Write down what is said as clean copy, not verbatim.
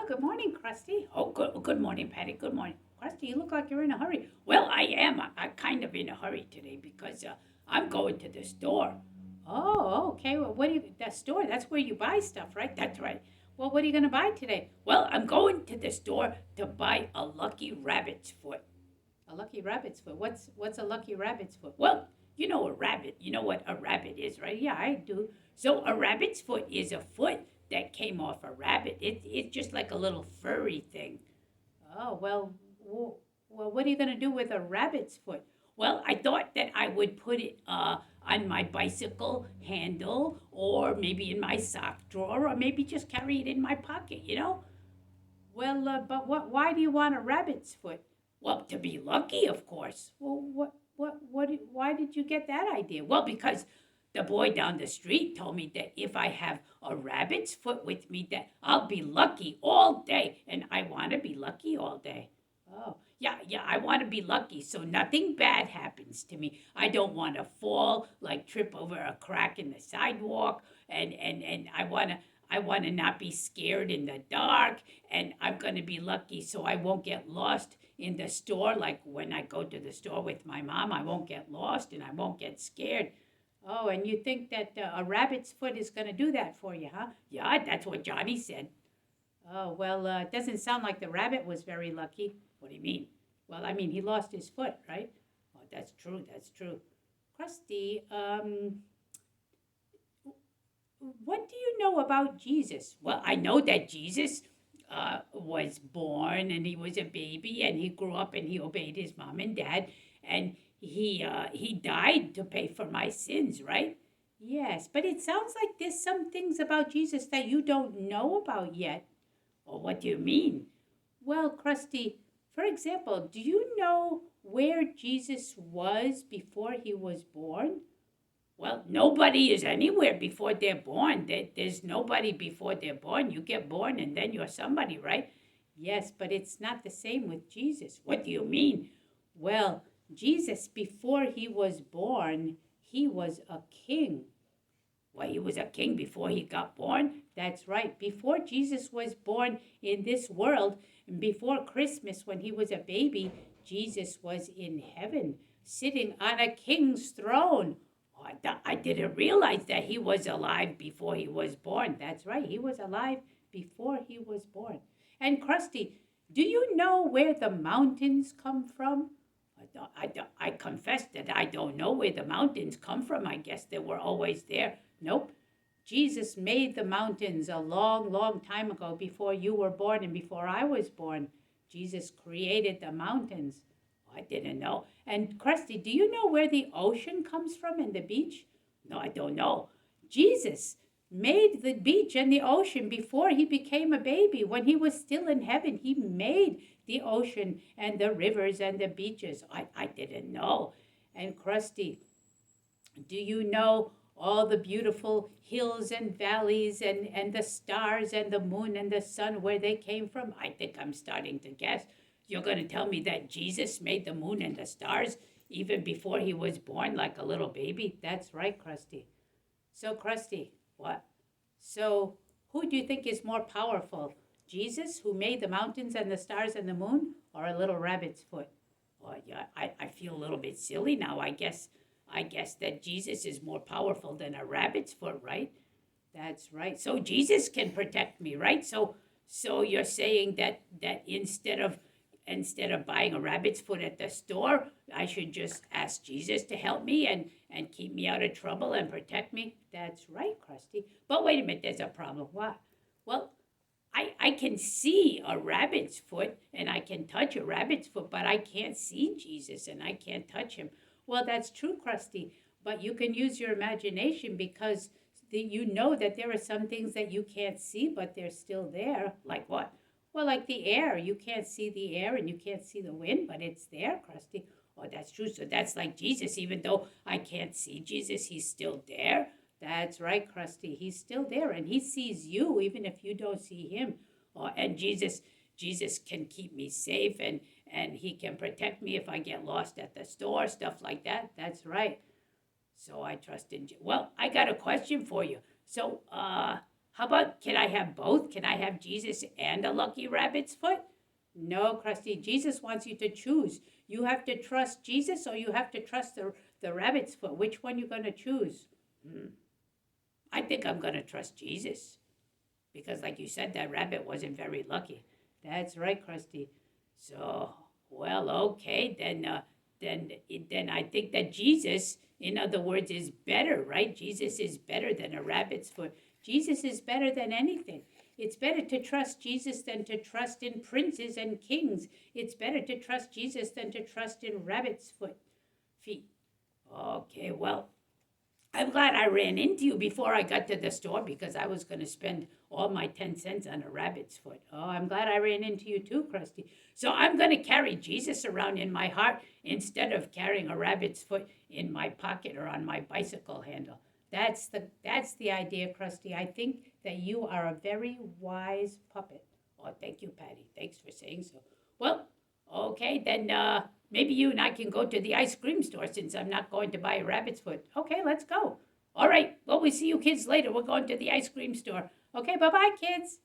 Well, good morning, Krusty. Oh, good morning, Patty. Good morning. Krusty, you look like you're in a hurry. Well, I am. I'm kind of in a hurry today because I'm going to the store. Oh, okay. Well, what do you, the store? That's where you buy stuff, right? That's right. Well, what are you going to buy today? Well, I'm going to the store to buy a lucky rabbit's foot. A lucky rabbit's foot. What's a lucky rabbit's foot? Well, you know a rabbit. You know what a rabbit is, right? Yeah, I do. So a rabbit's foot is a foot that came off a rabbit. It's just like a little furry thing. Oh, well, what are you going to do with a rabbit's foot? Well, I thought that I would put it on my bicycle handle or maybe in my sock drawer or maybe just carry it in my pocket. Well, but why do you want a rabbit's foot? Well, to be lucky, of course. Well, why did you get that idea? Well, because the boy down the street told me that if I have a rabbit's foot with me, that I'll be lucky all day, and I want to be lucky all day. Oh, yeah, I want to be lucky so nothing bad happens to me. I don't want to fall, like trip over a crack in the sidewalk, and I want to not be scared in the dark, and I'm going to be lucky so I won't get lost in the store. Like when I go to the store with my mom, I won't get lost and I won't get scared. Oh, and you think that a rabbit's foot is going to do that for you, huh? Yeah, that's what Johnny said. Oh, well, it doesn't sound like the rabbit was very lucky. What do you mean? Well, I mean, he lost his foot, right? Oh, that's true, that's true. Krusty, what do you know about Jesus? Well, I know that Jesus was born and he was a baby and he grew up and he obeyed his mom and dad and he died to pay for my sins, right? Yes, but it sounds like there's some things about Jesus that you don't know about yet. Well, what do you mean? Well, Krusty, for example, do you know where Jesus was before he was born? Well, nobody is anywhere before they're born. There's nobody before they're born. You get born and then you're somebody, right? Yes, but it's not the same with Jesus. What do you mean? Well, Jesus, before he was born, he was a king. Well, he was a king before he got born? That's right. Before Jesus was born in this world, and before Christmas when he was a baby, Jesus was in heaven, sitting on a king's throne. Oh, I didn't realize that he was alive before he was born. That's right. He was alive before he was born. And Krusty, do you know where the mountains come from? I confess that I don't know where the mountains come from. I guess they were always there. Nope. Jesus made the mountains a long, long time ago before you were born and before I was born. Jesus created the mountains. I didn't know. And Krusty, do you know where the ocean comes from and the beach? No, I don't know. Jesus made the beach and the ocean before he became a baby. When he was still in heaven, he made the ocean and the rivers and the beaches. I didn't know. And Krusty, do you know all the beautiful hills and valleys and the stars and the moon and the sun, where they came from? I think I'm starting to guess. You're going to tell me that Jesus made the moon and the stars even before he was born, like a little baby? That's right, Krusty. So, Krusty, what? So, who do you think is more powerful? Jesus, who made the mountains and the stars and the moon, or a little rabbit's foot? Well, yeah, I feel a little bit silly now. I guess that Jesus is more powerful than a rabbit's foot, right? That's right. So Jesus can protect me, right? So you're saying that instead of buying a rabbit's foot at the store, I should just ask Jesus to help me and keep me out of trouble and protect me? That's right, Krusty. But wait a minute, there's a problem. What? Well, I can see a rabbit's foot and I can touch a rabbit's foot, but I can't see Jesus and I can't touch him. Well, that's true, Krusty, but you can use your imagination because you know that there are some things that you can't see, but they're still there. Like what? Well, like the air. You can't see the air and you can't see the wind, but it's there, Krusty. Oh, that's true. So that's like Jesus. Even though I can't see Jesus, he's still there. That's right, Krusty. He's still there and he sees you even if you don't see him. Oh, and Jesus can keep me safe and he can protect me if I get lost at the store, stuff like that. That's right. So I trust in. Well, I got a question for you. So, How about, can I have both? Can I have Jesus and a lucky rabbit's foot? No, Krusty. Jesus wants you to choose. You have to trust Jesus or you have to trust the rabbit's foot. Which one you going to choose? Hmm. I think I'm going to trust Jesus. Because, like you said, that rabbit wasn't very lucky. That's right, Krusty. So, well, okay, then I think that Jesus, in other words, is better, right? Jesus is better than a rabbit's foot. Jesus is better than anything. It's better to trust Jesus than to trust in princes and kings. It's better to trust Jesus than to trust in rabbit's feet. Okay, well, I'm glad I ran into you before I got to the store because I was going to spend all my 10 cents on a rabbit's foot. Oh, I'm glad I ran into you too, Krusty. So I'm going to carry Jesus around in my heart instead of carrying a rabbit's foot in my pocket or on my bicycle handle. That's the idea, Krusty. I think that you are a very wise puppet. Oh, thank you, Patty. Thanks for saying so. Well, okay, then maybe you and I can go to the ice cream store since I'm not going to buy a rabbit's foot. Okay, let's go. All right, well, we see you kids later. We're going to the ice cream store. Okay, bye bye, kids.